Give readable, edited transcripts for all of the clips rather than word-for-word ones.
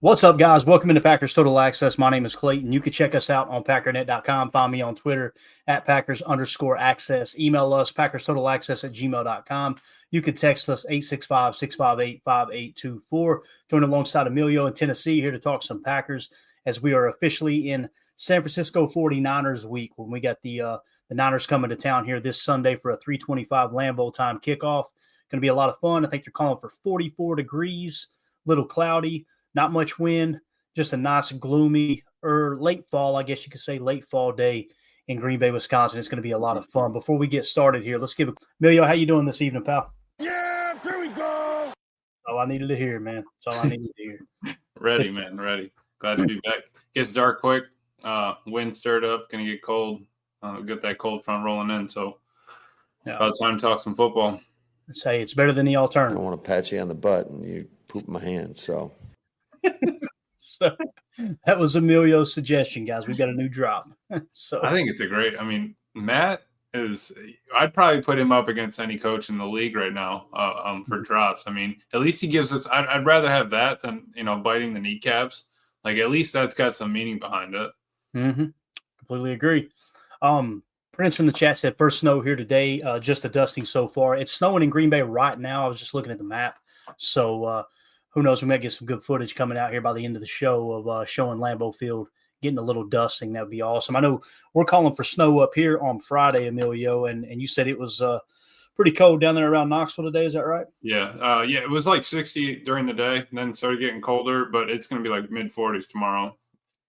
What's up, guys? Welcome into Packers Total Access. My name is Clayton. You can check us out on packernet.com. Find me on Twitter at Packers_access. Email us, PackersTotalAccess@gmail.com. You can text us 865-658-5824. Join alongside Emilio in Tennessee here to talk some Packers as we are officially in San Francisco 49ers week when we got the Niners coming to town here this Sunday for a 3:25 Lambeau time kickoff. Going to be a lot of fun. I think they're calling for 44 degrees, a little cloudy. Not much wind, just a nice gloomy or late fall, I guess you could say late fall day in Green Bay, Wisconsin. It's going to be a lot of fun. Before we get started here, let's give Emilio, how you doing this evening, pal? Yeah, here we go. All I needed to hear, man. That's all I needed to hear. Ready, man, ready. Glad to be back. Gets dark quick. Wind stirred up. Going to get cold. Get that cold front rolling in. So about time to talk some football. Say it's better than the I alternative. don't want to pat you on the butt and you poop my hand, so. So that was Emilio's suggestion, guys. We got a new drop. So I think it's a great. I mean, Matt is. I'd probably put him up against any coach in the league right now for drops. I mean, at least he gives us. I'd rather have that than biting the kneecaps. Like at least that's got some meaning behind it. Mm-hmm. Completely agree. Prince in the chat said first snow here today. Just a dusting so far. It's snowing in Green Bay right now. I was just looking at the map. So. Who knows? We might get some good footage coming out here by the end of the show of showing Lambeau Field getting a little dusting. That would be awesome. I know we're calling for snow up here on Friday, Emilio, and you said it was pretty cold down there around Knoxville today. Is that right? Yeah. It was like 60 during the day, and then started getting colder, but it's going to be like mid-40s tomorrow,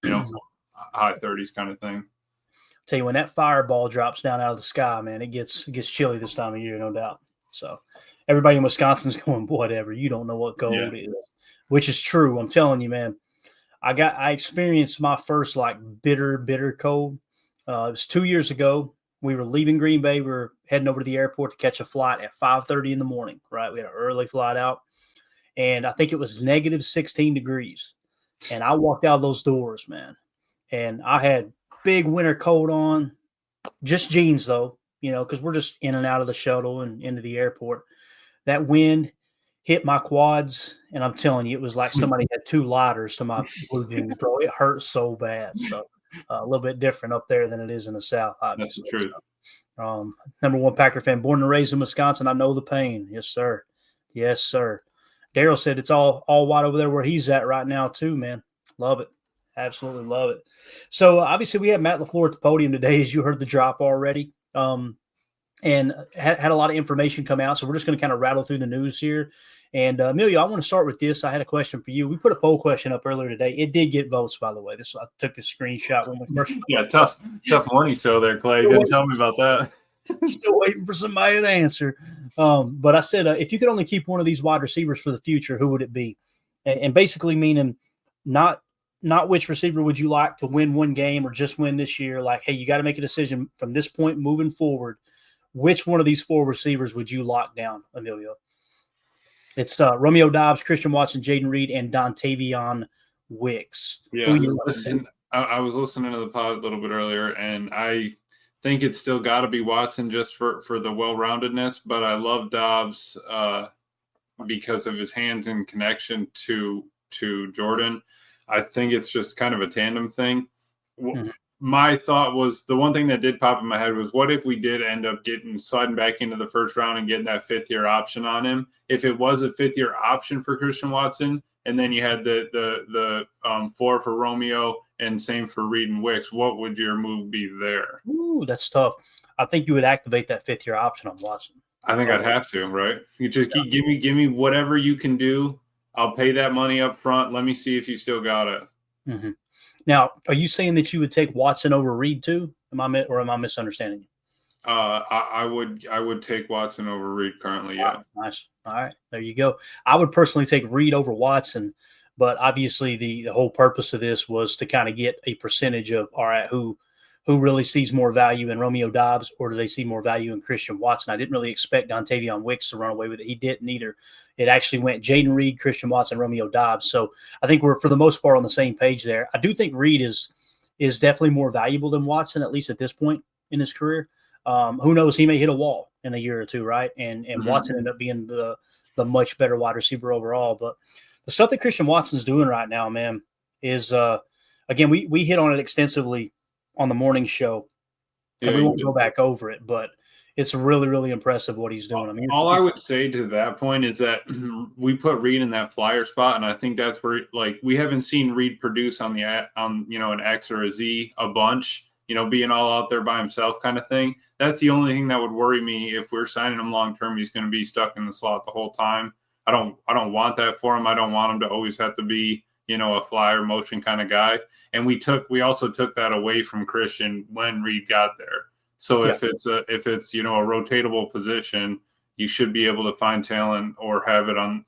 high 30s kind of thing. Tell you, when that fireball drops down out of the sky, man, it gets chilly this time of year, no doubt. So everybody in Wisconsin's going, whatever. You don't know what cold is, which is true. I'm telling you, man. I experienced my first like bitter cold. It was 2 years ago. We were leaving Green Bay. We were heading over to the airport to catch a flight at 5:30 in the morning. Right, we had an early flight out, and I think it was negative 16 degrees. And I walked out of those doors, man, and I had big winter coat on, just jeans though. Because we're just in and out of the shuttle and into the airport. That wind hit my quads, and I'm telling you, it was like somebody had two lighters to my blue jeans, bro. It hurt so bad. So a little bit different up there than it is in the South, obviously. That's the truth. So, number one Packer fan, born and raised in Wisconsin. I know the pain. Yes, sir. Yes, sir. Daryl said it's all white over there where he's at right now too, man. Love it. Absolutely love it. So obviously we have Matt LaFleur at the podium today, as you heard the drop already. And had a lot of information come out. So we're just going to kind of rattle through the news here. And Emilio, I want to start with this. I had a question for you. We put a poll question up earlier today. It did get votes, by the way. I took this screenshot when we first. Yeah, tough morning show there, Clay. You didn't tell me about that. Still waiting for somebody to answer. But I said, if you could only keep one of these wide receivers for the future, who would it be? And basically meaning not which receiver would you like to win one game or just win this year. Like, hey, you got to make a decision from this point moving forward. Which one of these four receivers would you lock down, Emilio? It's Romeo Doubs, Christian Watson, Jaden Reed, and Dontavion Wicks. Yeah, listen, I was listening to the pod a little bit earlier, and I think it's still got to be Watson just for the well-roundedness, but I love Doubs because of his hands in connection to Jordan. I think it's just kind of a tandem thing. Mm-hmm. My thought was the one thing that did pop in my head was, what if we did end up sliding back into the first round and getting that fifth-year option on him? If it was a fifth-year option for Christian Watson, and then you had the 4 for Romeo and same for Reed and Wicks, what would your move be there? Ooh, that's tough. I think you would activate that fifth-year option on Watson. I think I'd have to, right? You just give me whatever you can do. I'll pay that money up front. Let me see if you still got it. Mm-hmm. Now, are you saying that you would take Watson over Reed too? Am I misunderstanding you? I would take Watson over Reed currently. Yeah. Nice. All right, there you go. I would personally take Reed over Watson, but obviously the whole purpose of this was to kind of get a percentage of, all right, who really sees more value in Romeo Doubs, or do they see more value in Christian Watson? I didn't really expect Dontavion Wicks to run away with it. He didn't either. It actually went Jaden Reed, Christian Watson, Romeo Doubs. So I think we're, for the most part, on the same page there. I do think Reed is definitely more valuable than Watson, at least at this point in his career. Who knows? He may hit a wall in a year or two, right? And Watson ended up being the much better wide receiver overall. But the stuff that Christian Watson's doing right now, man, is again, we hit on it extensively on the morning show, and we won't go back over it, but it's really, really impressive what he's doing. I mean, all I would say to that point is that we put Reed in that flyer spot, and I think that's where, like, we haven't seen Reed produce on an X or a Z a bunch, being all out there by himself kind of thing. That's the only thing that would worry me. If we're signing him long term, he's going to be stuck in the slot the whole time. I don't want that for him. I don't want him to always have to be, a flyer motion kind of guy. And we also took that away from Christian when Reed got there. So if it's a rotatable position, you should be able to find talent or have it on,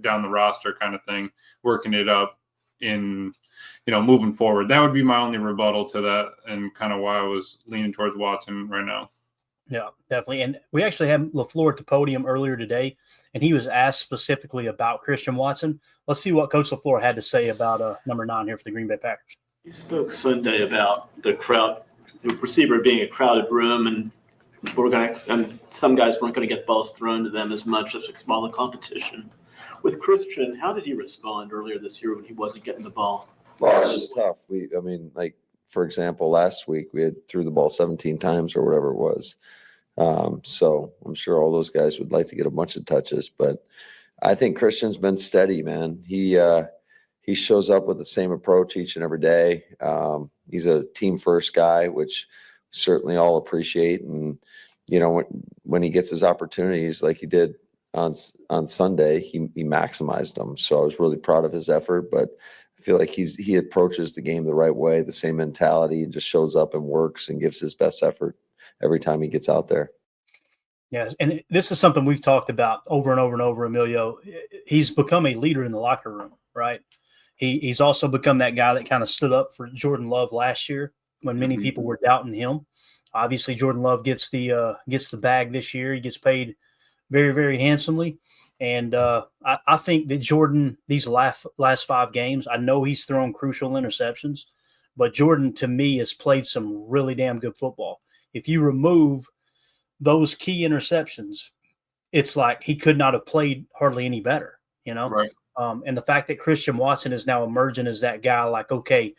down the roster kind of thing, working it up in, moving forward. That would be my only rebuttal to that, and kind of why I was leaning towards Watson right now. Yeah, definitely. And we actually had LaFleur at the podium earlier today, and he was asked specifically about Christian Watson. Let's see what Coach LaFleur had to say about number 9 here for the Green Bay Packers. He spoke Sunday about the crowd, the receiver being a crowded room, and some guys weren't going to get balls thrown to them as much as a smaller competition. With Christian, how did he respond earlier this year when he wasn't getting the ball? Well, it was tough. For example, last week we had threw the ball 17 times or whatever it was. So I'm sure all those guys would like to get a bunch of touches, but I think Christian's been steady, man. He shows up with the same approach each and every day. He's a team first guy, which we certainly all appreciate. And, when he gets his opportunities like he did on Sunday, he maximized them. So I was really proud of his effort, but I feel like he approaches the game the right way, the same mentality, and just shows up and works and gives his best effort every time he gets out there. Yes, and this is something we've talked about over and over and over, Emilio. He's become a leader in the locker room, right? He's also become that guy that kind of stood up for Jordan Love last year when many people were doubting him. Obviously, Jordan Love gets the bag this year. He gets paid very, very handsomely. And I think that Jordan, these last 5 games, I know he's thrown crucial interceptions, but Jordan, to me, has played some really damn good football. If you remove those key interceptions, it's like he could not have played hardly any better, Right. And the fact that Christian Watson is now emerging as that guy, like, okay,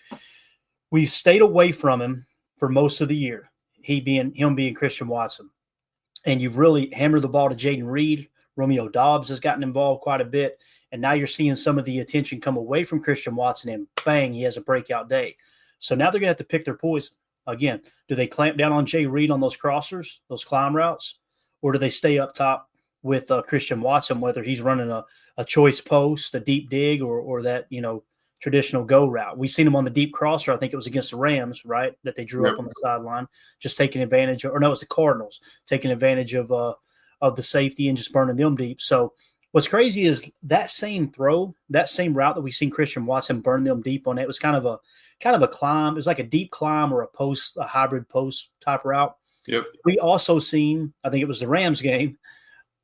we've stayed away from him for most of the year, him being Christian Watson. And you've really hammered the ball to Jaden Reed. Romeo Dobbs has gotten involved quite a bit. And now you're seeing some of the attention come away from Christian Watson, and bang, he has a breakout day. So now they're going to have to pick their poison. Again, do they clamp down on Jay Reed on those crossers, those climb routes, or do they stay up top with Christian Watson, whether he's running a choice post, a deep dig, or that, traditional go route? We've seen him on the deep crosser. I think it was against the Rams, right, that they drew up on the sideline, just taking advantage of, or no, it was the Cardinals, taking advantage of the safety and just burning them deep. So what's crazy is that same throw, that same route that we seen Christian Watson burn them deep on, it was kind of a climb. It was like a deep climb or a hybrid post type route. Yep. We also seen, I think it was the Rams game,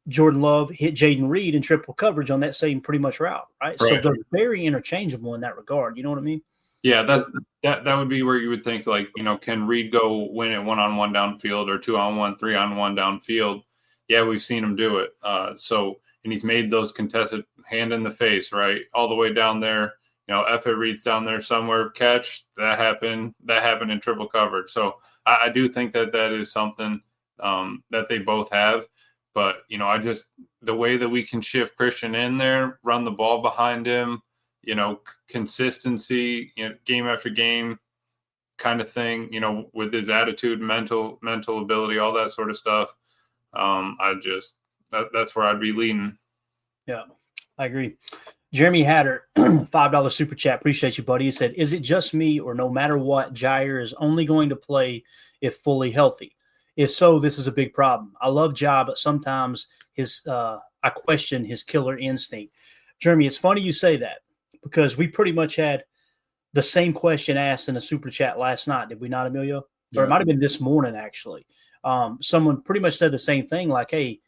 Jordan Love hit Jaden Reed in triple coverage on that same pretty much route, right? So they're very interchangeable in that regard. You know what I mean? Yeah, that would be where you would think, like, can Reed go win it 1-on-1 downfield or 2-on-1, 3-on-1 downfield? Yeah, we've seen him do it. And he's made those contested hand in the face, right, all the way down there. If it Reed's down there somewhere, catch, that happened in triple coverage. So I do think that is something that they both have. But, the way that we can shift Christian in there, run the ball behind him, consistency, game after game kind of thing, with his attitude, mental ability, all that sort of stuff. That's where I'd be leaning. Yeah, I agree. Jeremy Hatter, $5 super chat. Appreciate you, buddy. He said, is it just me, or no matter what, Jaire is only going to play if fully healthy? If so, this is a big problem. I love Ja, but sometimes I question his killer instinct. Jeremy, it's funny you say that, because we pretty much had the same question asked in a super chat last night. Did we not, Emilio? Yeah. Or it might have been this morning, actually. Someone pretty much said the same thing, like, hey,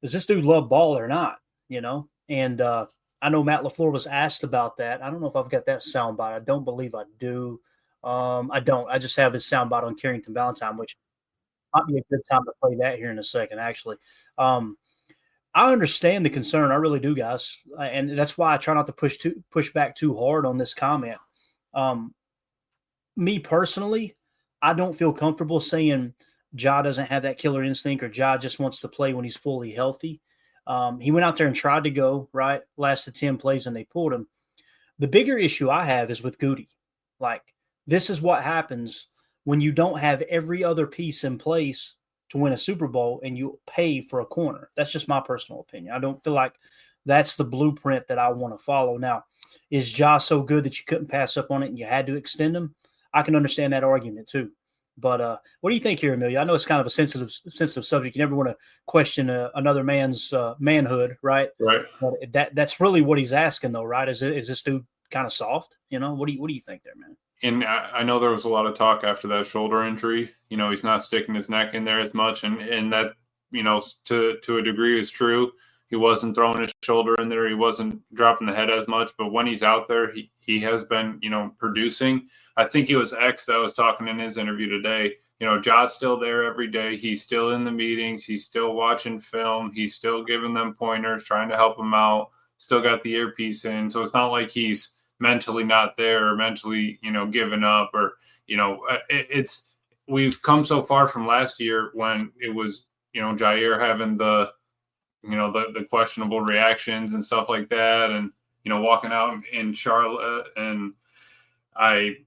does this dude love ball or not? And I know Matt LaFleur was asked about that. I don't know if I've got that soundbite. I don't believe I do. I don't. I just have his soundbite on Carrington Valentine, which might be a good time to play that here in a second, actually. I understand the concern. I really do, guys, and that's why I try not to push back too hard on this comment. Me personally, I don't feel comfortable saying Ja doesn't have that killer instinct or Ja just wants to play when he's fully healthy. He went out there and tried to go, right, lasted 10 plays, and they pulled him. The bigger issue I have is with Goody. Like, this is what happens when you don't have every other piece in place to win a Super Bowl and you pay for a corner. That's just my personal opinion. I don't feel like that's the blueprint that I want to follow. Now, is Ja so good that you couldn't pass up on it and you had to extend him? I can understand that argument too. But what do you think here, Amelia? I know it's kind of a sensitive subject. You never want to question another man's manhood, right? Right. But that's really what he's asking, though, right? Is this dude kind of soft? You know, what do you think there, man? And I know there was a lot of talk after that shoulder injury. You know, he's not sticking his neck in there as much, and that, you know, to a degree is true. He wasn't throwing his shoulder in there. He wasn't dropping the head as much. But when he's out there, he has been, you know, producing. I think it was X that was talking in his interview today. You know, Ja's still there every day. He's still in the meetings. He's still watching film. He's still giving them pointers, trying to help them out. Still got the earpiece in. So it's not like he's mentally not there or mentally, you know, giving up or, you know, we've come so far from last year when it was, you know, Jaire having the questionable reactions and stuff like that. And, you know, walking out in Charlotte, and I'm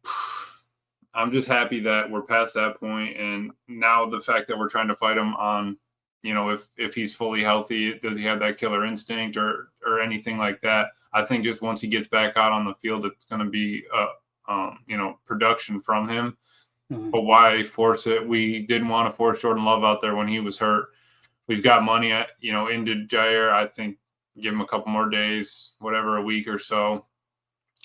just happy that we're past that point. And now the fact that we're trying to fight him on, you know, if he's fully healthy, does he have that killer instinct or anything like that? I think just once he gets back out on the field, it's going to be, you know, production from him. Mm-hmm. But why force it? We didn't want to force Jordan Love out there when he was hurt. We've got money, into Jaire. I think give him a couple more days, whatever, a week or so,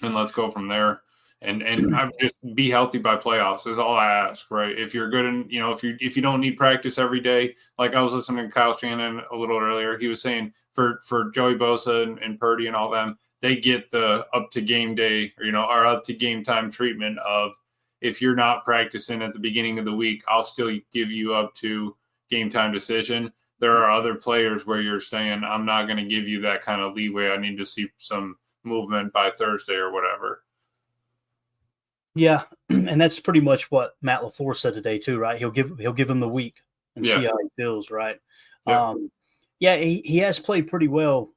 and let's go from there. And I just be healthy by playoffs is all I ask, right? If you're good and, you know, if you don't need practice every day, like I was listening to Kyle Shannon a little earlier, he was saying for Joey Bosa and Purdy and all them, they get the up to game day or, you know, or up to game time treatment of if you're not practicing at the beginning of the week, I'll still give you up to game time decision. There are other players where you're saying, I'm not going to give you that kind of leeway. I need to see some movement by Thursday or whatever. Yeah, and that's pretty much what Matt LaFleur said today too, right? He'll give him the week and see how he feels, right? Yeah, he has played pretty well.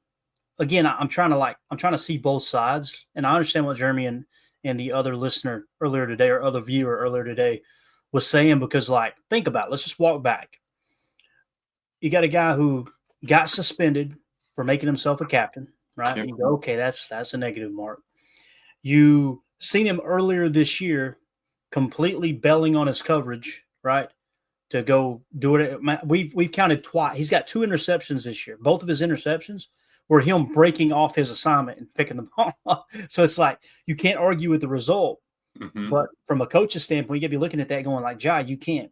Again, I'm trying to see both sides, and I understand what Jeremy and the other listener earlier today or other viewer earlier today was saying, because, like, think about it. Let's just walk back. You got a guy who got suspended for making himself a captain, right? Yep. You go, okay, that's a negative mark. You seen him earlier this year completely bailing on his coverage, right, to go do it. We've counted twice. He's got 2 interceptions this year. Both of his interceptions were him breaking off his assignment and picking the ball up. So it's like you can't argue with the result. Mm-hmm. But from a coach's standpoint, you got to be looking at that going like, Ja, you can't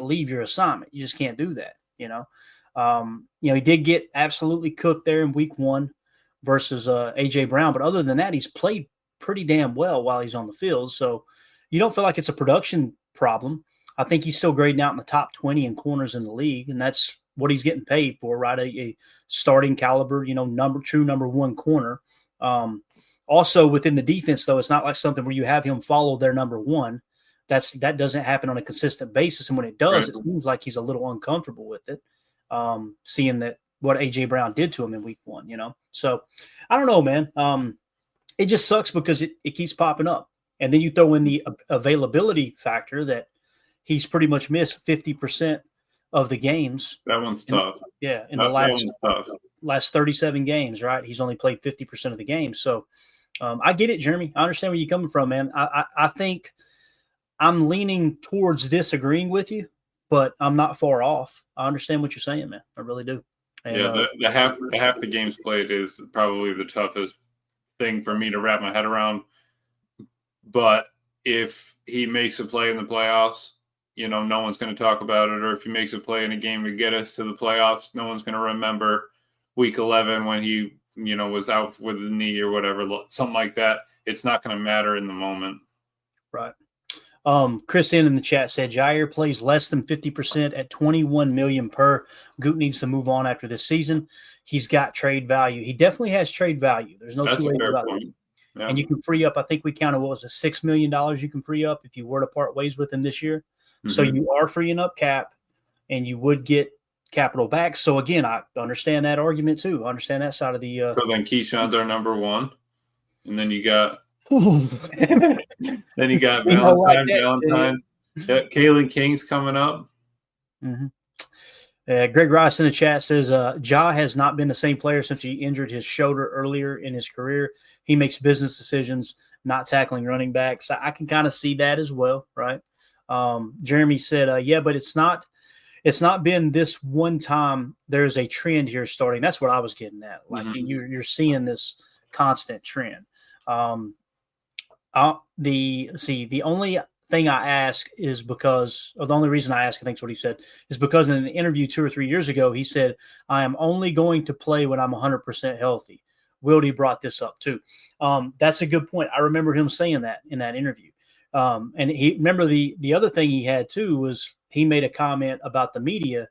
leave your assignment. You just can't do that, you know. He did get absolutely cooked there in week 1 versus A.J. Brown. But other than that, he's played pretty damn well while he's on the field. So you don't feel like it's a production problem. I think he's still grading out in the top 20 in corners in the league, and that's what he's getting paid for, right? A starting caliber, you know, number 1 corner. Also within the defense, though, it's not like something where you have him follow their number 1. That doesn't happen on a consistent basis. And when it does, It seems like he's a little uncomfortable with it, seeing that what A.J. Brown did to him in week 1, you know? So I don't know, man. It just sucks because it keeps popping up. And then you throw in the availability factor that he's pretty much missed 50% of the games. That one's tough. In the last 37 games, right? He's only played 50% of the games. So I get it, Jeremy. I understand where you're coming from, man. I think I'm leaning towards disagreeing with you, but I'm not far off. I understand what you're saying, man. I really do. And, the half the games played is probably the toughest thing for me to wrap my head around. But if he makes a play in the playoffs, you know, no one's going to talk about it. Or if he makes a play in a game to get us to the playoffs, no one's going to remember week 11 when he, you know, was out with the knee or whatever, something like that. It's not going to matter in the moment. Right. Chris in the chat said Jaire plays less than 50% at $21 million per. Goot needs to move on after this season. He's got trade value. He definitely has trade value. There's no That's two a ways fair about point. it. Yeah. And you can free up, I think we counted, what was it, $6 million you can free up if you were to part ways with him this year. Mm-hmm. So you are freeing up cap, and you would get capital back. So, again, I understand that argument too. I understand that side of the So then Keyshawn's our number one. And then you got Valentine. Yeah, Kaylee King's coming up. Mm-hmm. Greg Rice in the chat says Ja has not been the same player since he injured his shoulder earlier in his career. He makes business decisions, not tackling running backs. I can kind of see that as well, right? Jeremy said, yeah, but it's not been this one time. There's a trend here starting. That's what I was getting at. Like you're seeing this constant trend. The only thing I ask is because, or the only reason I ask, I think is what he said, is because in an interview 2 or 3 years ago, he said, I am only going to play when I'm 100% healthy. Wildy brought this up too. That's a good point. I remember him saying that in that interview. And he remember the other thing he had too was he made a comment about the media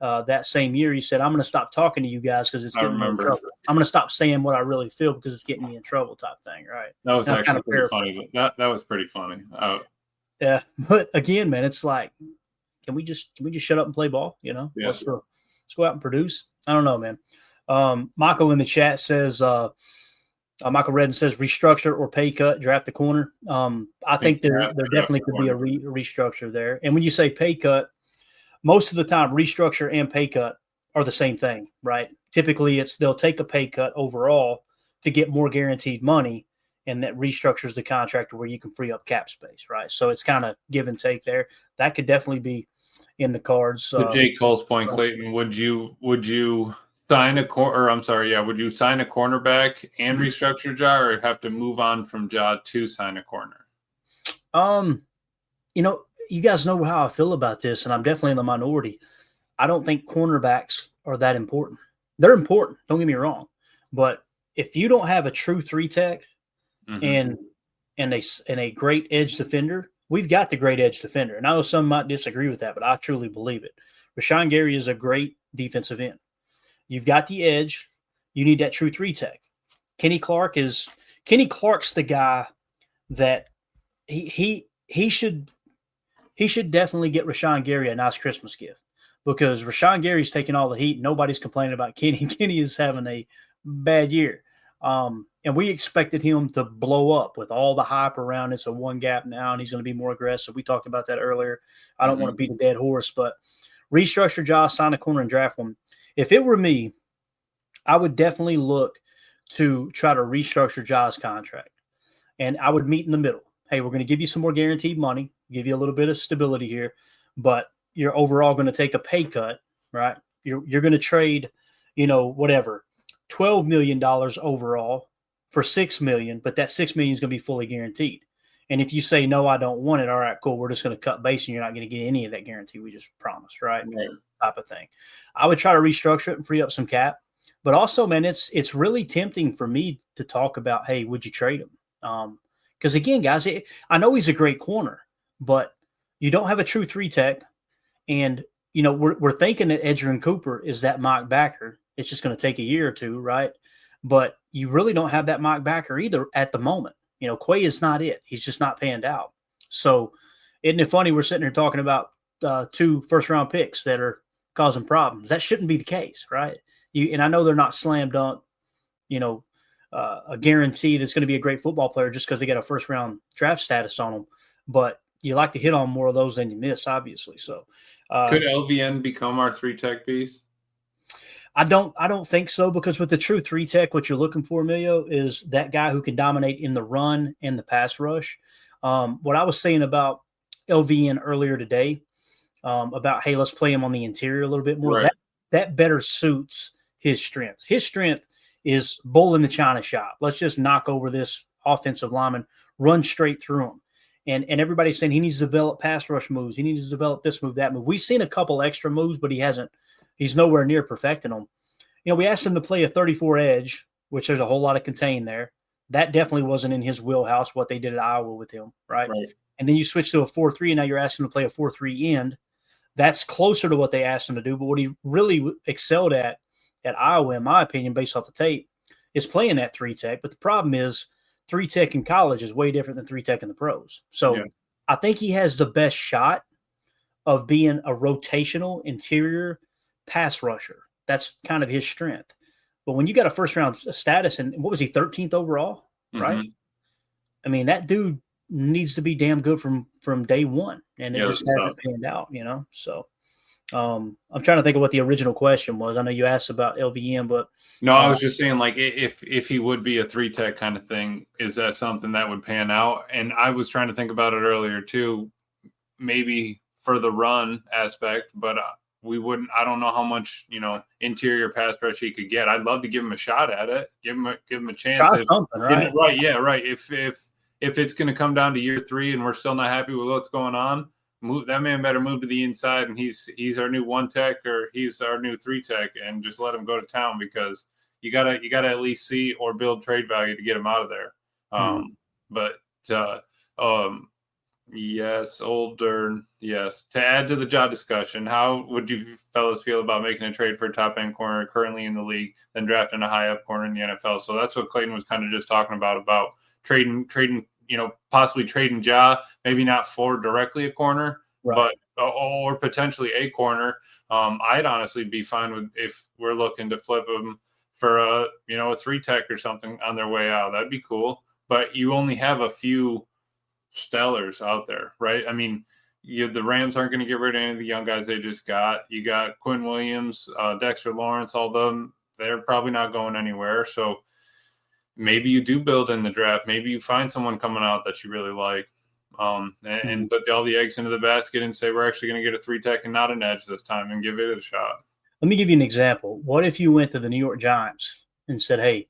that same year. He said, I'm going to stop talking to you guys because it's getting me in trouble. I'm going to stop saying what I really feel because it's getting me in trouble type thing. Right. That was actually pretty funny. That was pretty funny. Yeah. But again, man, it's like, can we just shut up and play ball? You know, yeah. Let's go out and produce. I don't know, man. Michael in the chat says, Michael Redden says restructure or pay cut, draft the corner. I think there definitely could be a restructure there. And when you say pay cut, most of the time restructure and pay cut are the same thing, right? Typically they'll take a pay cut overall to get more guaranteed money, and that restructures the contract where you can free up cap space, right? So it's kind of give and take there. That could definitely be in the cards. To Jake Cole's point, Clayton, would you sign would you sign a cornerback and restructure Ja, or have to move on from Ja to sign a corner? You guys know how I feel about this, and I'm definitely in the minority. I don't think cornerbacks are that important. They're important, don't get me wrong. But if you don't have a true 3-tech and a great edge defender, we've got the great edge defender. And I know some might disagree with that, but I truly believe it. Rashawn Gary is a great defensive end. You've got the edge. You need that true 3-tech. Kenny Clark's the guy that he should definitely get Rashawn Gary a nice Christmas gift, because Rashawn Gary's taking all the heat. Nobody's complaining about Kenny. Kenny is having a bad year. And we expected him to blow up with all the hype around it's a one gap now, and he's going to be more aggressive. We talked about that earlier. I don't want to beat a dead horse, but restructure Josh, sign a corner, and draft one. If it were me, I would definitely look to try to restructure Josh's contract. And I would meet in the middle. Hey, we're going to give you some more guaranteed money, give you a little bit of stability here, but you're overall going to take a pay cut, right? You're going to trade, whatever, $12 million overall for $6 million, but that $6 million is going to be fully guaranteed. And if you say, no, I don't want it, all right, cool, we're just going to cut base and you're not going to get any of that guarantee we just promised, right? Type of thing. I would try to restructure it and free up some cap. But also, man, it's really tempting for me to talk about, hey, would you trade him? Because, again, guys, I know he's a great corner, but you don't have a true 3-tech. And, we're thinking that Edgerrin Cooper is that Mike Backer. It's just going to take a year or two, right? But you really don't have that Mike Backer either at the moment. Quay is not it. He's just not panned out. So isn't it funny we're sitting here talking about 2 first-round picks that are causing problems? That shouldn't be the case, right? And I know they're not slam dunk, a guarantee that's going to be a great football player just because they got a first-round draft status on them. But you like to hit on more of those than you miss, obviously. So could LVN become our 3-tech piece? I don't think so, because with the true 3-tech, what you're looking for, Emilio, is that guy who can dominate in the run and the pass rush. What I was saying about LVN earlier today, about, hey, let's play him on the interior a little bit more. Right. That better suits his strengths. His strength is bull in the china shop. Let's just knock over this offensive lineman, run straight through him. And everybody's saying he needs to develop pass rush moves. He needs to develop this move, that move. We've seen a couple extra moves, but he's nowhere near perfecting them. We asked him to play a 34 edge, which there's a whole lot of contain there. That definitely wasn't in his wheelhouse, what they did at Iowa with him, right? and then you switch to a 4-3, and now you're asking him to play a 4-3 end. That's closer to what they asked him to do. But what he really excelled at Iowa, in my opinion, based off the tape, is playing that 3-tech. But the problem is 3-tech in college is way different than 3-tech in the pros. So I think he has the best shot of being a rotational interior pass rusher. That's kind of his strength. But when you got a first-round status, and what was he, 13th overall, right? I mean, that dude needs to be damn good from day one, and it just hasn't panned out, So I'm trying to think of what the original question was. I know you asked about LVM, but no, I was just saying, like, if he would be a 3-tech kind of thing, is that something that would pan out? And I was trying to think about it earlier too, maybe for the run aspect, but we wouldn't. I don't know how much interior pass rush he could get. I'd love to give him a shot at it, give him a chance. Try something, right? Right, yeah, right. If it's going to come down to year 3 and we're still not happy with what's going on, that man better move to the inside, and he's our new 1-tech or he's our new 3-tech, and just let him go to town, because you gotta at least see or build trade value to get him out of there. Yes, older. Yes. To add to the job discussion, how would you fellas feel about making a trade for a top end corner currently in the league, then drafting a high up corner in the NFL? So that's what Clayton was kind of just talking about trading, possibly trading Ja, maybe not for directly a corner, right, but or potentially a corner. I'd honestly be fine with if we're looking to flip him for a 3-tech or something on their way out. That'd be cool. But you only have a few stellars out there, right? I mean, the Rams aren't going to get rid of any of the young guys they just got. You got Quinn Williams, Dexter Lawrence, all of them. They're probably not going anywhere. So maybe you do build in the draft. Maybe you find someone coming out that you really like, and put all the eggs into the basket and say, we're actually going to get a 3-tech and not an edge this time, and give it a shot. Let me give you an example. What if you went to the New York Giants and said, hey,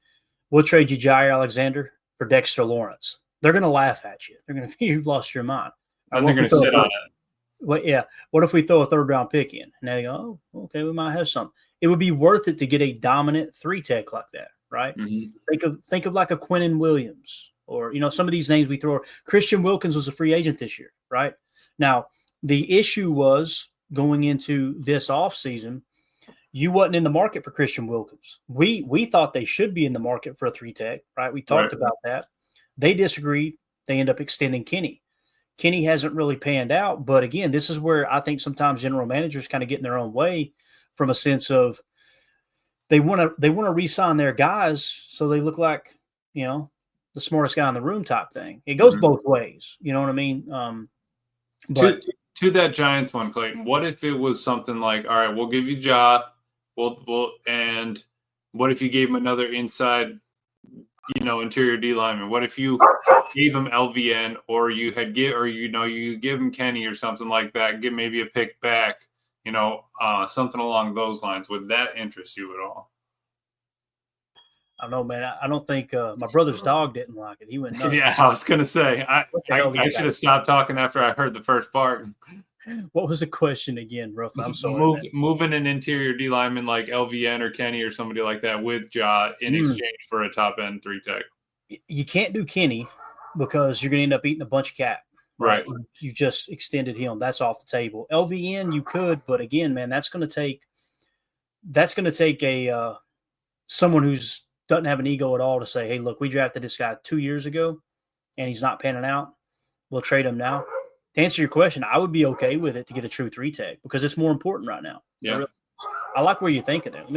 we'll trade you Jaire Alexander for Dexter Lawrence? They're going to laugh at you. They're going to think you've lost your mind. And they're going to sit on it. Well, yeah. What if we throw a 3rd-round pick in? And they go, oh, okay, we might have something. It would be worth it to get a dominant 3-tech like that, right? Think of like a Quinnen Williams, or some of these names we throw. Christian Wilkins was a free agent this year, right? Now, the issue was going into this offseason, you wasn't in the market for Christian Wilkins. We thought they should be in the market for a 3-tech, right? We talked about that. They disagreed. They end up extending Kenny. Kenny hasn't really panned out. But again, this is where I think sometimes general managers kind of get in their own way, from a sense of they want to re-sign their guys so they look like, the smartest guy in the room type thing. It goes both ways. You know what I mean? But to that Giants one, Clayton, what if it was something like, all right, we'll give you Ja, and what if you gave him another inside, interior D lineman? What if you gave him LVN, or you give him Kenny or something like that, give maybe a pick back, something along those lines? Would that interest you at all? I don't know, man. I don't think my brother's dog didn't like it. He went nuts. Yeah, I was going to say, I should have stopped talking after I heard the first part. What was the question again, Ruff? I'm sorry. Moving an interior D lineman like LVN or Kenny or somebody like that with Ja in exchange for a top end 3-tech. You can't do Kenny because you're going to end up eating a bunch of cap. Right. You just extended him. That's off the table. LVN you could, but again, man, that's going to take a someone who's doesn't have an ego at all to say, hey, look, we drafted this guy 2 years ago and he's not panning out. We'll trade him now. To answer your question, I would be okay with it to get a true 3-tech because it's more important right now. Yeah. I like where you're thinking there. Let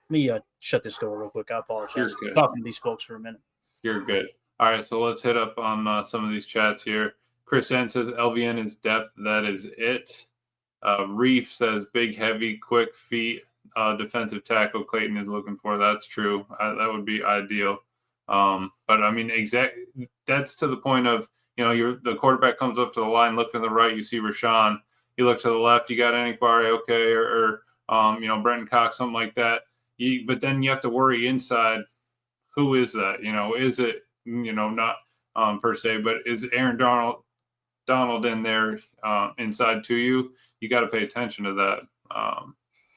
me shut this door real quick. I apologize. I'm talking to these folks for a minute. You're good. All right, so let's hit up on some of these chats here. Chris N says LVN is depth. That is it. Reef says big, heavy, quick feet. Defensive tackle Clayton is looking for. That's true. That would be ideal. But I mean, that's to the point of, the quarterback comes up to the line, look to the right, you see Rashawn. You look to the left, you got Anquare, okay, or Brenton Cox, something like that. But then you have to worry inside. Who is that? Is it not per se, but is Aaron Donald in there inside to you? You got to pay attention to that.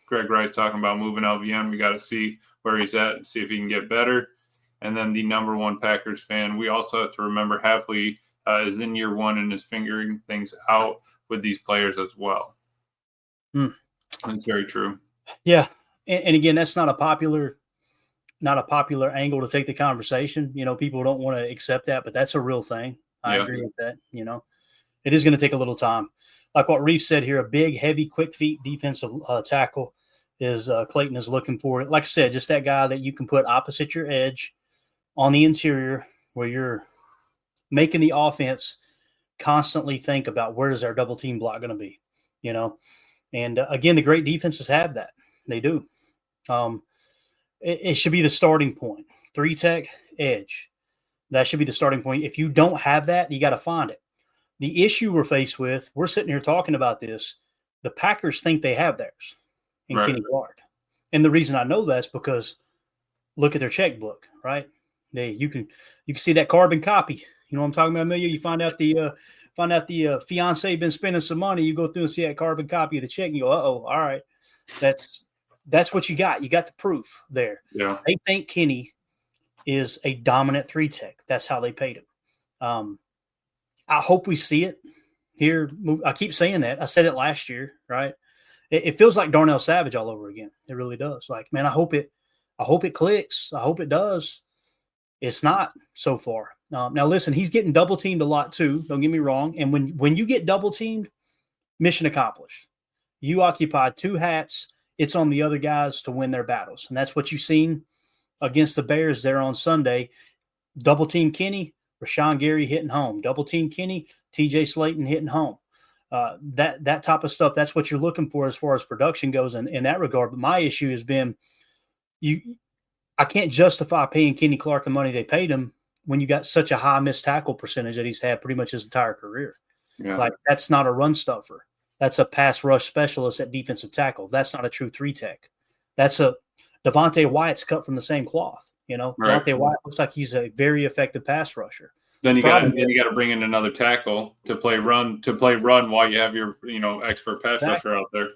Greg Rice talking about moving LVN. We got to see where he's at and see if he can get better. And then the number one Packers fan, we also have to remember Hafley is in year one and is figuring things out with these players as well. That's very true. Yeah, and again, that's not a popular angle to take the conversation. People don't want to accept that, but that's a real thing. I agree with that. It is going to take a little time. Like what Reef said here, a big, heavy, quick feet defensive tackle is Clayton is looking for. Like I said, just that guy that you can put opposite your edge on the interior where you're making the offense constantly think about where is our double team block going to be, And again, the great defenses have that. They do. It should be the starting point. 3-tech, edge. That should be the starting point. If you don't have that, you got to find it. The issue we're faced with, we're sitting here talking about this. The Packers think they have theirs in Kenny Clark. And the reason I know that's because look at their checkbook, right? You can see that carbon copy. You know what I'm talking about, Amelia? You find out the fiance been spending some money. You go through and see that carbon copy of the check and you go, uh-oh, all right. That's what you got. You got the proof there. Yeah. They think Kenny is a dominant 3-tech. That's how they paid him. I hope we see it here. I keep saying that. I said it last year, right? It feels like Darnell Savage all over again. It really does. Like, man, I hope it clicks. I hope it does. It's not so far. Now, listen, he's getting double teamed a lot too. Don't get me wrong. And when you get double teamed, mission accomplished. You occupy 2 hats. It's on the other guys to win their battles. And that's what you've seen against the Bears there on Sunday. Double team Kenny, Rashawn Gary hitting home. Double team Kenny, TJ Slayton hitting home. That type of stuff, that's what you're looking for as far as production goes in that regard. But my issue has been I can't justify paying Kenny Clark the money they paid him when you got such a high missed tackle percentage that he's had pretty much his entire career. Yeah. Like, that's not a run stuffer. That's a pass rush specialist at defensive tackle. That's not a true 3-tech. That's a Devontae Wyatt's cut from the same cloth. Right. Devontae Wyatt looks like he's a very effective pass rusher. Then you got to bring in another tackle to play run while you have your expert pass rusher out there.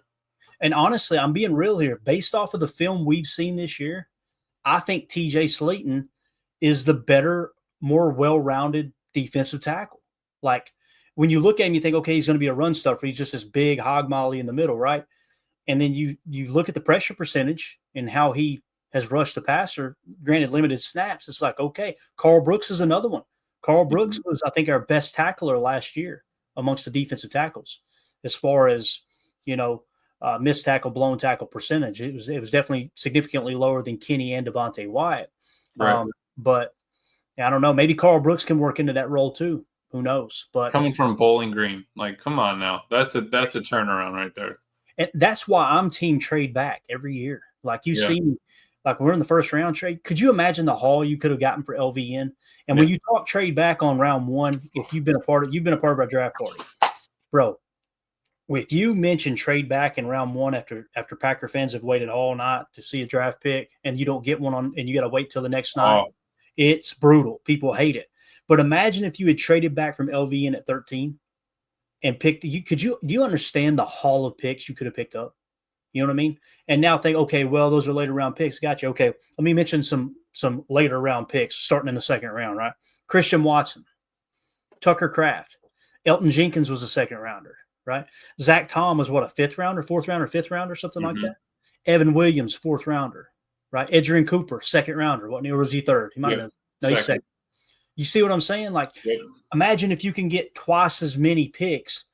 And honestly, I'm being real here. Based off of the film we've seen this year, I think TJ Slayton is the better, more well-rounded defensive tackle. Like, when you look at him, you think, okay, he's going to be a run stuffer. He's just this big hog molly in the middle, right? And then you look at the pressure percentage and how he has rushed the passer, granted limited snaps. It's like, okay, Carl Brooks is another one. Carl Brooks was, I think, our best tackler last year amongst the defensive tackles as far as, missed tackle, blown tackle percentage. It was definitely significantly lower than Kenny and Devontae Wyatt. Right. But I don't know. Maybe Carl Brooks can work into that role too. Who knows? But coming from Bowling Green, like, come on now, that's a turnaround right there. And that's why I'm team trade back every year. Like, you see me, like, we're in the first round trade. Could you imagine the haul you could have gotten for LVN? And when you talk trade back on round 1, if you've been a part of our draft party, bro. If you mention trade back in round 1 after Packer fans have waited all night to see a draft pick and you don't get one and you got to wait till the next night, it's brutal. People hate it. But imagine if you had traded back from LVN at 13 and picked do you understand the haul of picks you could have picked up? You know what I mean? And now think, okay, well, those are later round picks. Gotcha. Okay. Let me mention some later round picks starting in the second round, right? Christian Watson, Tucker Kraft, Elton Jenkins was a second rounder, right? Zach Tom was what, a 5th rounder, 4th rounder, 5th rounder, something like that. Evan Williams, 4th rounder, right? Adrian Cooper, 2nd rounder. Or was he 3rd? He might have been. No, he's 2nd. You see what I'm saying? Like, imagine if you can get twice as many picks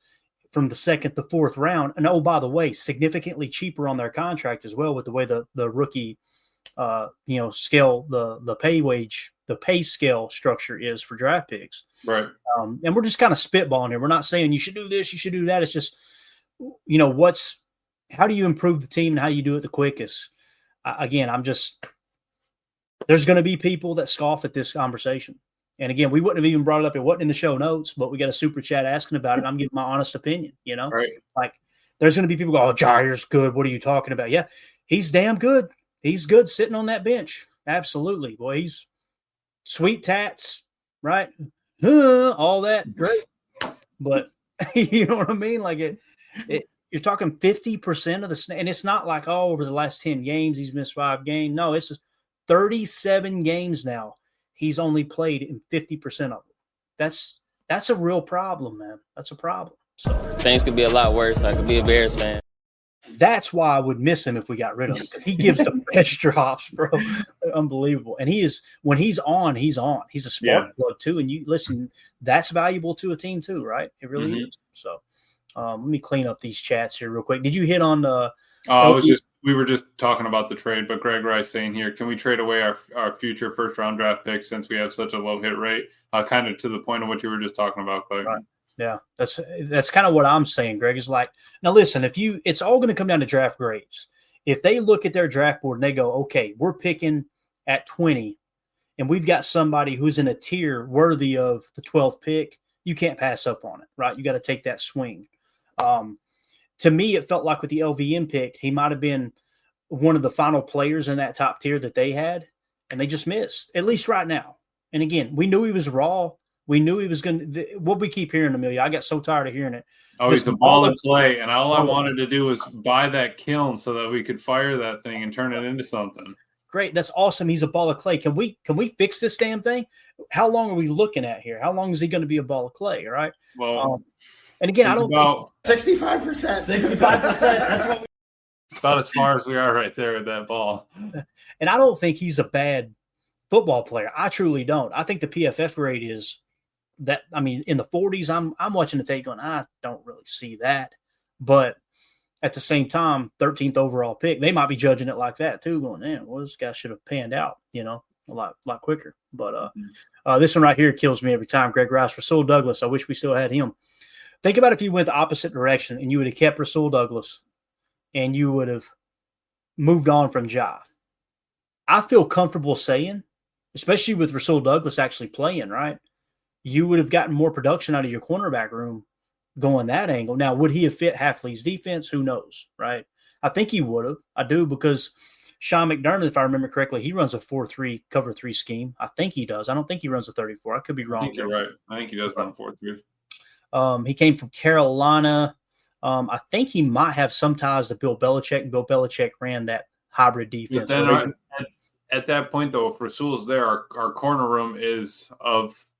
from the 2nd to 4th round. And, oh, by the way, significantly cheaper on their contract as well with the way the rookie, scale, the pay scale structure is for draft picks. Right. And we're just kind of spitballing here. We're not saying you should do this, you should do that. It's just, how do you improve the team and how do you do it the quickest? There's going to be people that scoff at this conversation. And again, we wouldn't have even brought it up. It wasn't in the show notes, but we got a super chat asking about it. I'm giving my honest opinion, Right. Like, there's going to be people go, oh, Jaire's good. What are you talking about? Yeah, he's damn good. He's good sitting on that bench. Absolutely. Boy, he's sweet tats, right? All that. Great. But you know what I mean? Like, you're talking 50% of the snap. And it's not like, over the last 10 games, he's missed 5 games. No, it's just 37 games now. He's only played in 50% of them. That's a real problem, man. That's a problem. So Things could be a lot worse. I could be a Bears fan. that's why I would miss him if we got rid of him. He gives the best drops, bro. Unbelievable. And he is, when he's on, he's on. He's a spark plug too. And you listen, that's valuable to a team too, right? It really is. So let me clean up these chats here real quick. Did you hit on the we were just talking about the trade, but Greg Rice saying here, can we trade away our future first round draft picks since we have such a low hit rate? Kind of to the point of what you were just talking about, Clay. Right. Yeah, that's kind of what I'm saying, Greg. Is like, now listen, it's all going to come down to draft grades. If they look at their draft board and they go, okay, we're picking at 20, and we've got somebody who's in a tier worthy of the 12th pick, you can't pass up on it, right? You got to take that swing. To me, it felt like with the LVM pick, he might have been one of the final players in that top tier that they had, and they just missed, at least right now. And again, we knew he was raw. We knew he was going to – what we keep hearing, Amelia, I got so tired of hearing it. Oh, he's a ball of clay, and all I wanted to do was buy that kiln so that we could fire that thing and turn it into something. Great. That's awesome. He's a ball of clay. Can we fix this damn thing? How long are we looking at here? How long is he going to be a ball of clay, all right? Well, and again, I don't think – 65%. 65%. That's what about as far as we are right there with that ball. And I don't think he's a bad football player. I truly don't. I think the PFF grade is – that, I mean, in the 40s, I'm watching the tape going, I don't really see that. But at the same time, 13th overall pick, they might be judging it like that too, going, man, well, this guy should have panned out, a lot quicker. But this one right here kills me every time. Greg Rice, Rasul Douglas. I wish we still had him. Think about if you went the opposite direction and you would have kept Rasul Douglas and you would have moved on from Ja. I feel comfortable saying, especially with Rasul Douglas actually playing, right? You would have gotten more production out of your cornerback room going that angle. Now, would he have fit Hafley's defense? Who knows, right? I think he would have. I do, because Sean McDermott, if I remember correctly, he runs a 4-3 cover 3 scheme. I think he does. I don't think he runs a 34. I could be wrong. I think you're right. I think he does run 4-3. He came from Carolina. I think he might have some ties to Bill Belichick, and Bill Belichick ran that hybrid defense. But then at that point, though, if Rasul's there, our corner room is of –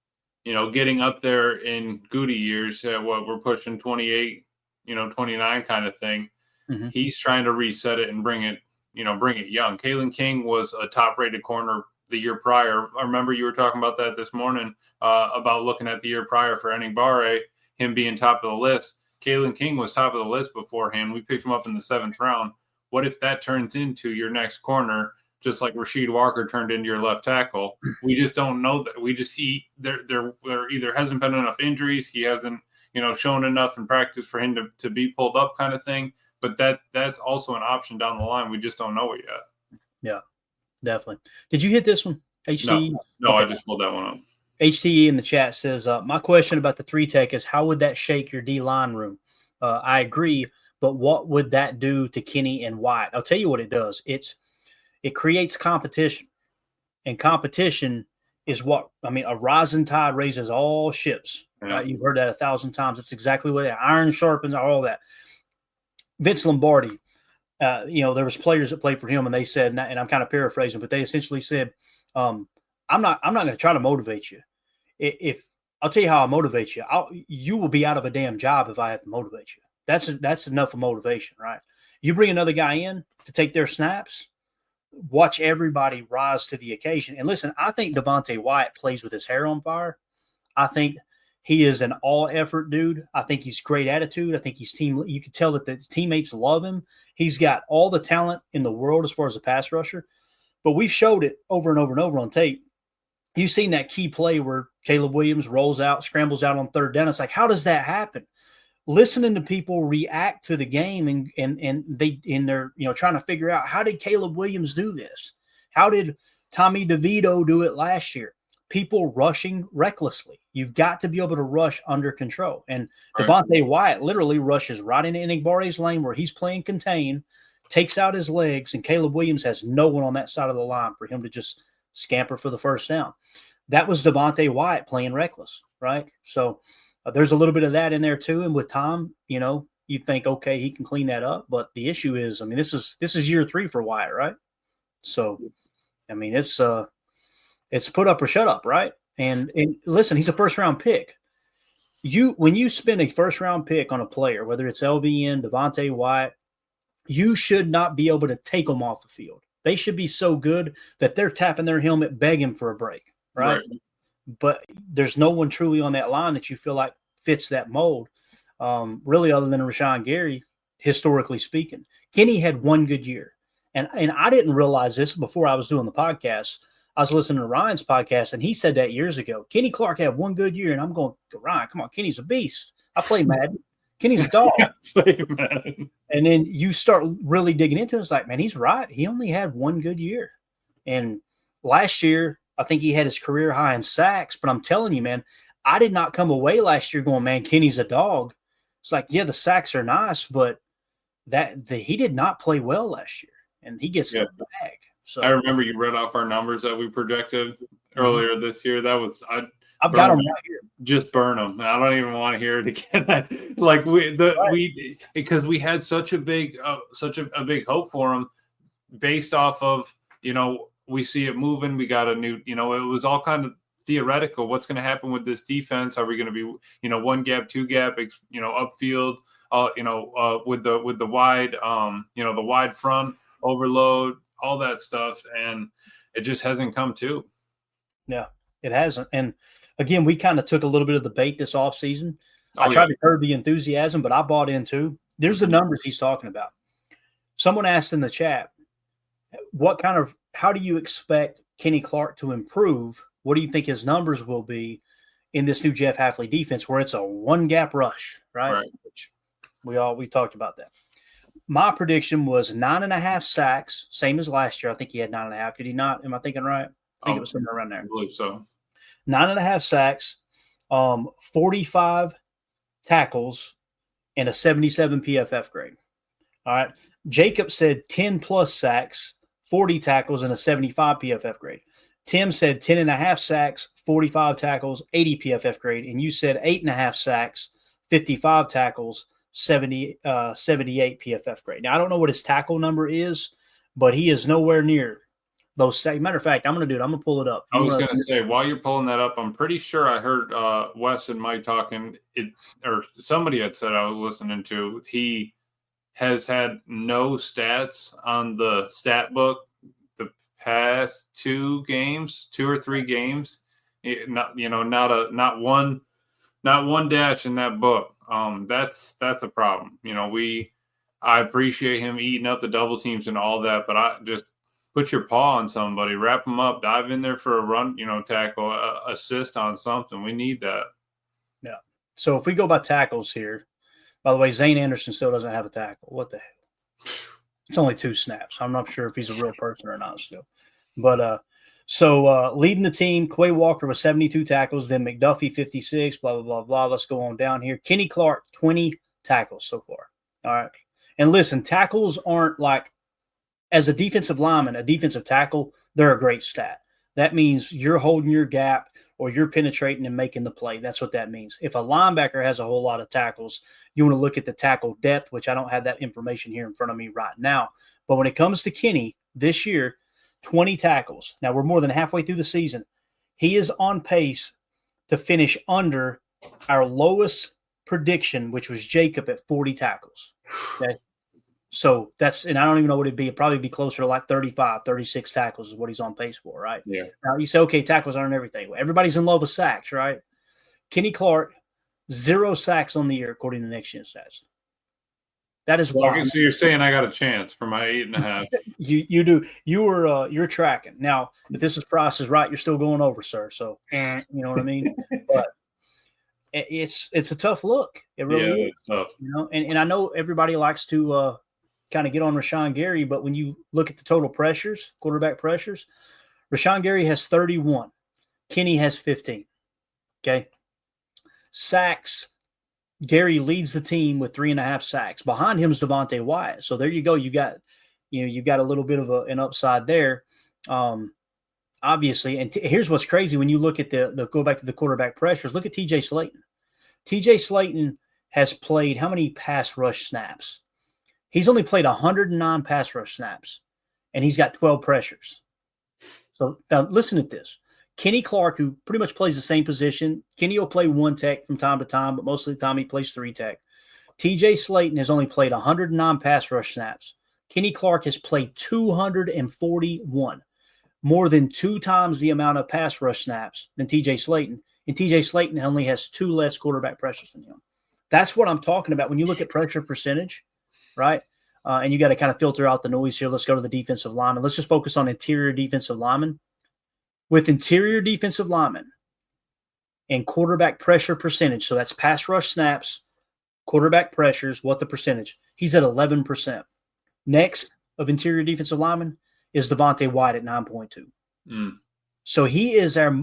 getting up there in Goody years, what we're pushing 28, 29 kind of thing. Mm-hmm. He's trying to reset it and bring it young. Kalen King was a top-rated corner the year prior. I remember you were talking about that this morning, about looking at the year prior for Eningbare, him being top of the list. Kalen King was top of the list beforehand. We picked him up in the 7th round. What if that turns into your next corner, just like Rasheed Walker turned into your left tackle? We just don't know that. There either hasn't been enough injuries. He hasn't, shown enough in practice for him to be pulled up kind of thing. But that's also an option down the line. We just don't know it yet. Yeah, definitely. Did you hit this one, HTE? No, okay. I just pulled that one up. HTE in the chat says, my question about the 3-tech is, how would that shake your D-line room? I agree, but what would that do to Kenny and White? I'll tell you what it does. It creates competition, and competition is a rising tide raises all ships. Yeah. Right? You've heard that 1,000 times. It's exactly what iron sharpens, all that. Vince Lombardi, there was players that played for him, and they said, and I'm kind of paraphrasing, but they essentially said, I'm not going to try to motivate you. If I'll tell you how I motivate you, you will be out of a damn job if I have to motivate you. That's enough of motivation, right? You bring another guy in to take their snaps, watch everybody rise to the occasion. And listen, I think Devontae Wyatt plays with his hair on fire. I think he is an all-effort dude. I think he's great attitude. I think you can tell that his teammates love him. He's got all the talent in the world as far as a pass rusher. But we've showed it over and over and over on tape. You've seen that key play where Caleb Williams rolls out, scrambles out on 3rd down. It's like, how does that happen? Listening to people react to the game and they're trying to figure out, how did Caleb Williams do this? How did Tommy DeVito do it last year? People rushing recklessly. You've got to be able to rush under control. And right. Devontae Wyatt literally rushes right into Enigbare's lane where he's playing contain, takes out his legs, and Caleb Williams has no one on that side of the line for him to just scamper for the first down. That was Devontae Wyatt playing reckless, right? So there's a little bit of that in there too. And with Tom, you think, okay, he can clean that up. But the issue is, this is year 3 for Wyatt, right? So, it's put up or shut up, right? And listen, he's a 1st round pick. when you spend a first round pick on a player, whether it's LVN, Devontae White, you should not be able to take them off the field. They should be so good that they're tapping their helmet, begging for a break, right? But there's no one truly on that line that you feel like fits that mold, really, other than Rashawn Gary, historically speaking. Kenny had one good year. And I didn't realize this before I was doing the podcast. I was listening to Ryan's podcast, and he said that years ago. Kenny Clark had one good year, and I'm going, Ryan, come on, Kenny's a beast. I play Madden. Kenny's a dog. And then you start really digging into it. It's like, man, he's right. He only had one good year. And last year, I think he had his career high in sacks. But I'm telling you, man, I did not come away last year going, man, Kenny's a dog. It's like, yeah, the sacks are nice, but he did not play well last year. And he gets the bag. So I remember you read off our numbers that we projected earlier this year. That was I've got them right here. Just burn them. I don't even want to hear it again. Because we had such a big hope for him, based off of, we see it moving. We got a new, it was all kind of theoretical. What's going to happen with this defense? Are we going to be, one gap, two gap, upfield, with the wide, the wide front overload, all that stuff, and it just hasn't come to. Yeah, it hasn't. And again, we kind of took a little bit of the bait this offseason. I tried to curb the enthusiasm, but I bought in too. There's the numbers he's talking about. Someone asked in the chat, how do you expect Kenny Clark to improve? What do you think his numbers will be in this new Jeff Hafley defense, where it's a one gap rush, right? Which we talked about that. My prediction was 9.5 sacks, same as last year. I think he had 9.5. Did he not? Am I thinking right? I think it was somewhere around there. I believe so. 9.5 sacks, 45 tackles, and a 77 PFF grade. All right. Jacob said 10 plus sacks, 40 tackles, and a 75 PFF grade. Tim said 10.5 sacks, 45 tackles, 80 PFF grade. And you said 8.5 sacks, 55 tackles, 78 PFF grade. Now, I don't know what his tackle number is, but he is nowhere near those. Matter of fact, I'm going to do it. I'm going to pull it up. I was going to say, while you're pulling that up, I'm pretty sure I heard Wes and Mike talking, or somebody had said I was listening to, he has had no stats on the stat book the past 2 or 3 games. Not one dash in that book. That's a problem. I appreciate him eating up the double teams and all that, but I just put your paw on somebody, wrap them up, dive in there for a run, tackle, assist on something. We need that. Yeah. So if we go by tackles here, by the way, Zane Anderson still doesn't have a tackle. What the hell? It's only 2 snaps. I'm not sure if he's a real person or not still. But so leading the team, Quay Walker with 72 tackles, then McDuffie 56, blah, blah, blah, blah. Let's go on down here. Kenny Clark, 20 tackles so far. All right. And listen, tackles aren't like, as a defensive lineman, a defensive tackle, they're a great stat. That means you're holding your gap or you're penetrating and making the play. That's what that means. If a linebacker has a whole lot of tackles, you want to look at the tackle depth, which I don't have that information here in front of me right now. But when it comes to Kenny this year, 20 tackles. Now, we're more than halfway through the season. He is on pace to finish under our lowest prediction, which was Jacob at 40 tackles. Okay. So and I don't even know what it'd be. It'd probably be closer to like 35, 36 tackles is what he's on pace for, right? Yeah. Now you say, okay, tackles aren't everything. Well, everybody's in love with sacks, right? Kenny Clark, 0 sacks on the year, according to Next Gen Stats. That is wild. So you're saying I got a chance for my 8.5? You do. You're tracking. Now, if this is Price is right, you're still going over, sir. So you know what I mean? But it's a tough look. It really is. It's tough. And I know everybody likes to kind of get on Rashawn Gary, but when you look at the total pressures, quarterback pressures, Rashawn Gary has 31. Kenny has 15. Okay. Sacks, Gary leads the team with 3.5 sacks. Behind him is Devontae Wyatt. So there you go. You got a little bit of an upside there. Obviously. And here's what's crazy. When you look at go back to the quarterback pressures, look at TJ Slayton. TJ Slayton has played how many pass rush snaps? He's only played 109 pass rush snaps, and he's got 12 pressures. So now listen to this. Kenny Clark, who pretty much plays the same position. Kenny will play 1 tech from time to time, but most of the time he plays 3 tech. TJ Slayton has only played 109 pass rush snaps. Kenny Clark has played 241, more than 2 times the amount of pass rush snaps than TJ Slayton. And TJ Slayton only has 2 less quarterback pressures than him. That's what I'm talking about. When you look at pressure percentage, right? And you got to kind of filter out the noise here. Let's go to the defensive lineman. Let's just focus on interior defensive linemen. With interior defensive linemen and quarterback pressure percentage, so that's pass rush snaps, quarterback pressures, what the percentage? He's at 11%. Next of interior defensive lineman is Devontae White at 9.2. So he is our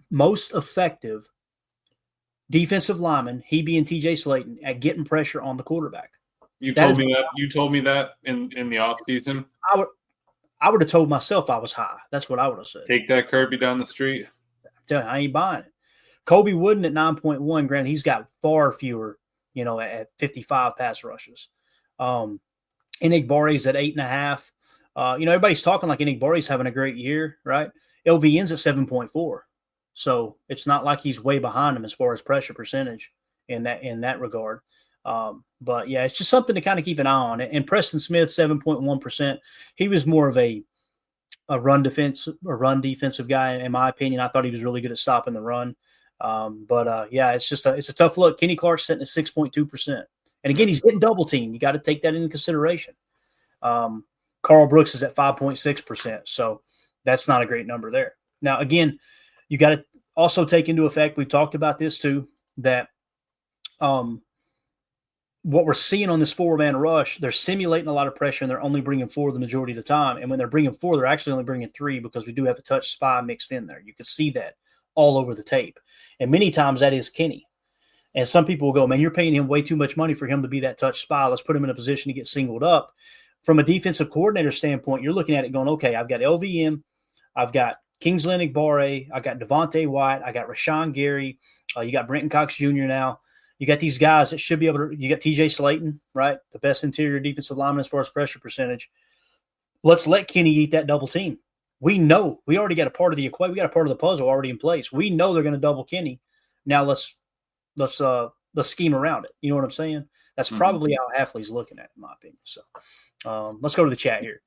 most effective defensive lineman, he being TJ Slayton, at getting pressure on the quarterback. You told me that in the offseason? I would have told myself I was high. That's what I would have said. Take that Kirby down the street. I'm telling you, I ain't buying it. Kobe Wooden at 9.1. Granted, he's got far fewer, at 55 pass rushes. Enigbare's at 8.5. Everybody's talking like Enigbare's having a great year, right? LVN's at 7.4. So it's not like he's way behind him as far as pressure percentage in that regard. But yeah, it's just something to kind of keep an eye on. And Preston Smith, 7.1%. He was more of a run defensive guy, in my opinion. I thought he was really good at stopping the run. It's a tough look. Kenny Clark's sitting at 6.2%. And again, he's getting double teamed. You got to take that into consideration. Carl Brooks is at 5.6%. So that's not a great number there. Now, again, you got to also take into effect, we've talked about this too, that what we're seeing on this 4-man rush, they're simulating a lot of pressure and they're only bringing 4 the majority of the time. And when they're bringing 4, they're actually only bringing 3 because we do have a touch spy mixed in there. You can see that all over the tape. And many times that is Kenny. And some people will go, man, you're paying him way too much money for him to be that touch spy. Let's put him in a position to get singled up. From a defensive coordinator standpoint, you're looking at it going, okay, I've got LVM, I've got Kingsley Enagbare, I got Devontae White, I got Rashawn Gary, you got Brenton Cox Jr. now. You got these guys that should be able to – you got TJ Slayton, right, the best interior defensive lineman as far as pressure percentage. Let's let Kenny eat that double team. We know. We already got a part of the equation. We got a part of the puzzle already in place. We know they're going to double Kenny. Now let's scheme around it. You know what I'm saying? That's probably how Hafley's looking at it, in my opinion. So let's go to the chat here.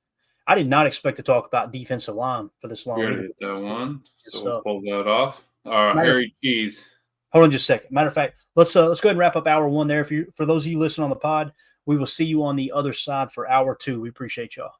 I did not expect to talk about defensive line for this long. We already did that one, so we'll pull that off. Harry Cheese. Hold on just a second. Matter of fact, let's go ahead and wrap up hour 1 there. For those of you listening on the pod, we will see you on the other side for hour 2. We appreciate y'all.